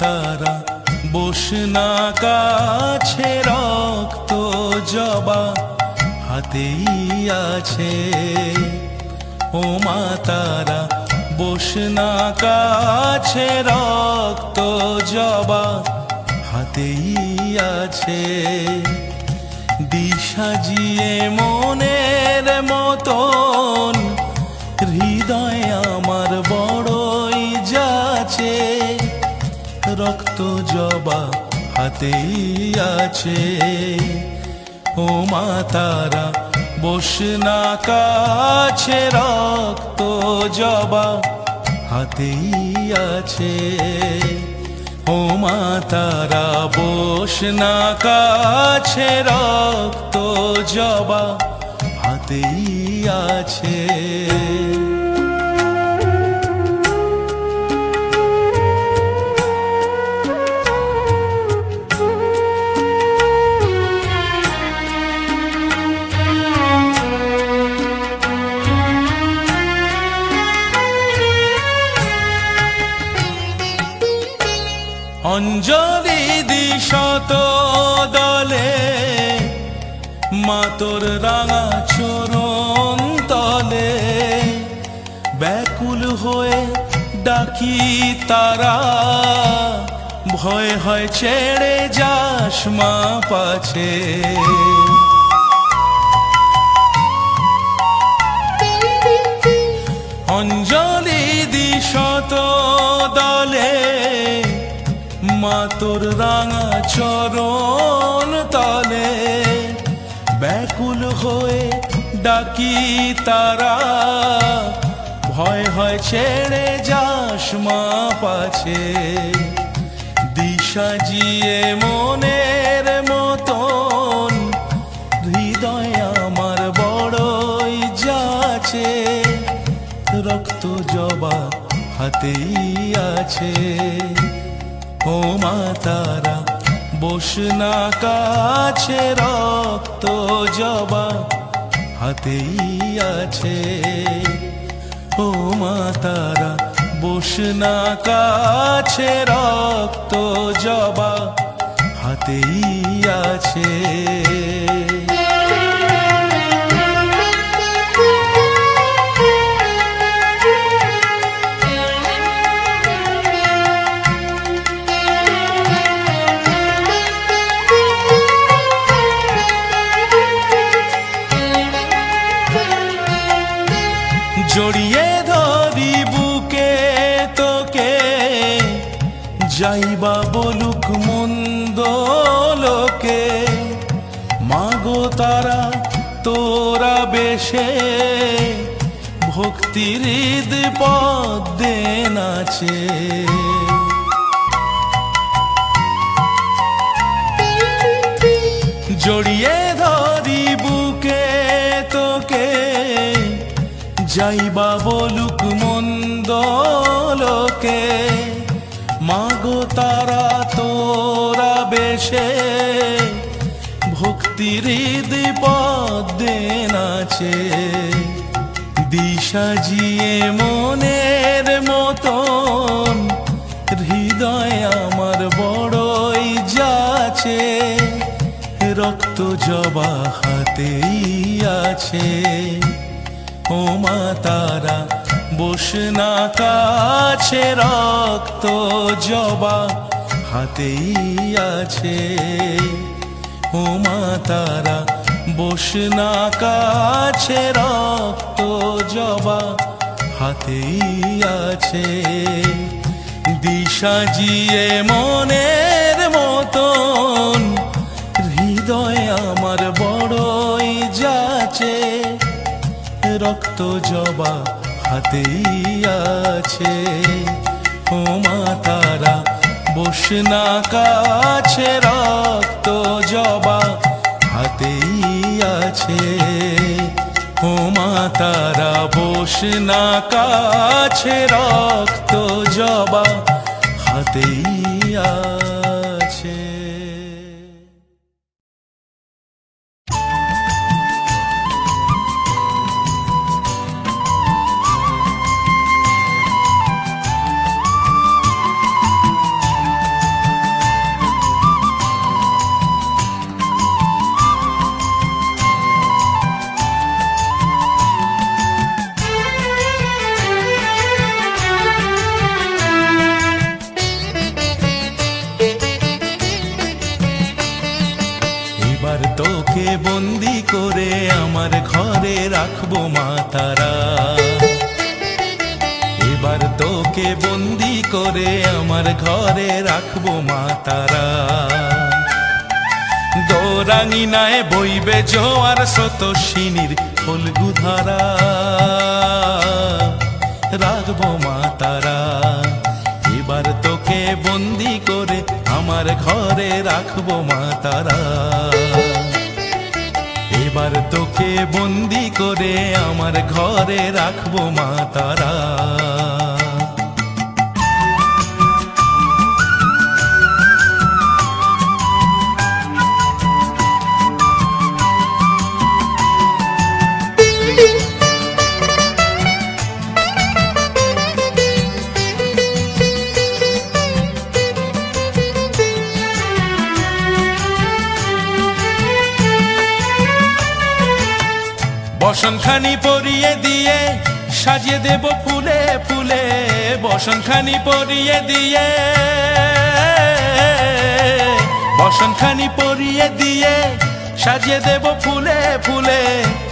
তারা বসনা কাছে, রক্ত জবা হাতেই আছে। ও মা তারা বসনা কাছে, রক্ত জবা হাতেই আছে। দিশাজিয়ে মনের মতন হৃদয় আমার বড়ই যাচ্ছে, রক্ত জবা হাতেই আছে। ও মা তারা বসনা কাছে, রক্ত জবা হাতেই আছে। ও মা তারা বসনা কাছে, রক্ত জবা হাতেই আছে। অঞ্জলি দিশত দলে, মাতর রাঙা চরণ তলে, ব্যাকুল হয়ে ডাকি তারা, ভয় হয় ছেড়ে যাস মা পাছে। অঞ্জলি দিশত দলে, মাতর রাঙা চরণ তলে, ব্যাকুল হয়ে ডাকি তারা, ভয় হয় ছেড়ে যাস মা পাছে। দিশাজিয়ে মনের মতন হৃদয় আমার বড়ই যাচ্ছে, রক্ত জবা হাতেই আছে। ও মা তারা বসনা কাছে, রক্ত জবা হাতেই আছে। ও মা তারা বসনা কাছে, রক্ত জবা হাতেই আছে। জড়িয়ে ধরি বুকে তোকে, যাইবা বলুক মন্দ লোকে, মাগো তারা তোরা বেশে, ভক্তির হৃদ পদ্মে নাচে। জড়িয়ে ধরি বুকে তোকে, যাইবা বলুক মন্দ লোকে, মাগো তারা তোরা বেশে, ভক্তির হৃদ পদ্মে নাচে। দিশাজিয়ে মনের মতন হৃদয় আমার বড়ই যাচ্ছে, রক্ত জবা হাতেই আছে। ও মা তারা বসনা কাছে, রক্ত জবা হাতেই আছে। ও মা তারা বসনা কাছে, রক্ত জবা হাতেই আছে। দিশাজিয়ে মনের মতন হৃদয় আমার বড়ই যাচ্ছে, রক্ত জবা হাতেই আছে। ও মা তারা বসনা কাছে, রক্ত জবা হাতেই আছে। ও মা তারা বসনা কাছে, রক্ত জবা হাতেই আছে। এবার তোকে বন্দি করে আমার ঘরে রাখবো মা তারা। দোরাঙিনায় বইবে জোয়ার স্রোতস্বিনীর ফল্গু ধারা, রাখবো মা তারা। এবার তোকে বন্দি করে আমার ঘরে রাখবো মা তারা। এবার তোকে বন্দি করে আমার ঘরে রাখবো মা তারা। বসনখানি পরিয়ে দিয়ে সাজিয়ে দেব ফুলে ফুলে, বসনখানি পরিয়ে দিয়ে, বসনখানি পরিয়ে দিয়ে সাজিয়ে দেব ফুলে ফুলে।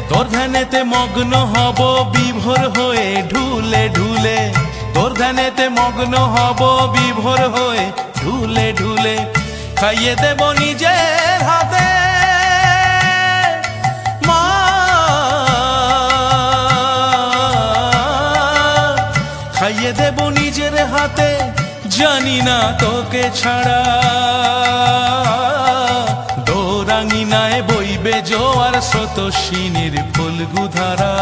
তোর ধ্যানেতে মগ্ন হব বিভোর হয়ে ঢুলে ঢুলে, তোর ধ্যানেতে মগ্ন হব বিভোর হয়ে ঢুলে ঢুলে। খাইয়ে দেব নিজের হাতে খাইয়ে দেব নিজের হাতে, জানি না তোকে ছাড়া। দোরাঙিনায় বইবে জোয়ার স্রোতস্বিনীর ফল্গু ধারা,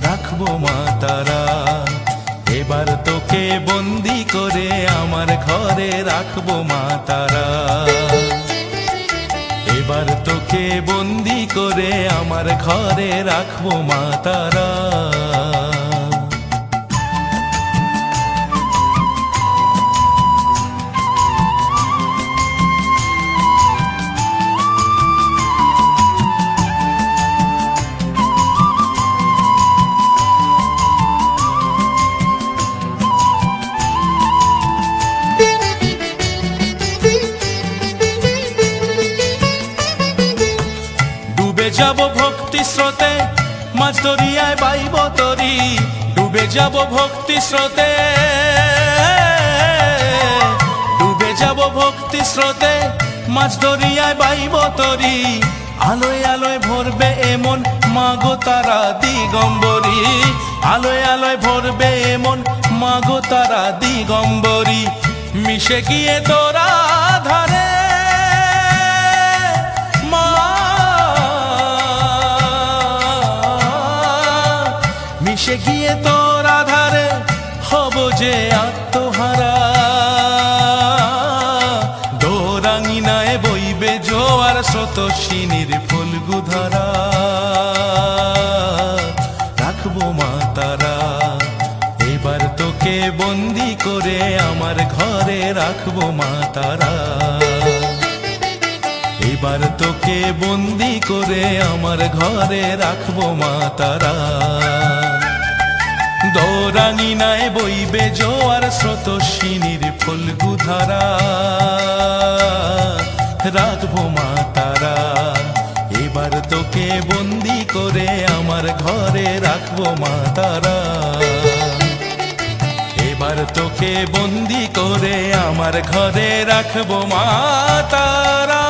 রাখবো মা তারা। এবার তোকে বন্দি করে আমার ঘরে রাখবো মা তারা। এবার তোকে বন্দি করে আমার ঘরে রাখবো মা তারা। ডুবে যাব ভক্তি স্রোতে মাঝ দরিয়ায় বাইব তরি, ডুবে যাব ভক্তি স্রোতে, ডুবে যাব ভক্তি স্রোতে মাঝ দরিয়ায় বাইব তরি। আলোয় আলোয় ভরবে এমন মাগো তারা দিগম্বরী, আলোয় আলোয় ভরবে এমন মাগো তারা দিগম্বরী। মিশে গিয়ে তোরা ধারে মিশে গিয়ে তোর আধারে হব যে আত্মহারা। দোরাঙিনায় বইবে জোয়ার স্রোতস্বিনীর ফল্গু ধারা, রাখবো মা তারা। এবার তোকে বন্দি করে আমার ঘরে রাখবো মা তারা। এবার তোকে বন্দি করে আমার ঘরে রাখবো মা তারা। দোরাঙিনায় বইবে জোয়ার স্রোতস্বিনীর ফল্গু ধারা, রাখবো মা তারা। এবার তোকে বন্দি করে আমার ঘরে রাখবো মা তারা। এবার তোকে বন্দি করে আমার ঘরে রাখবো মা তারা।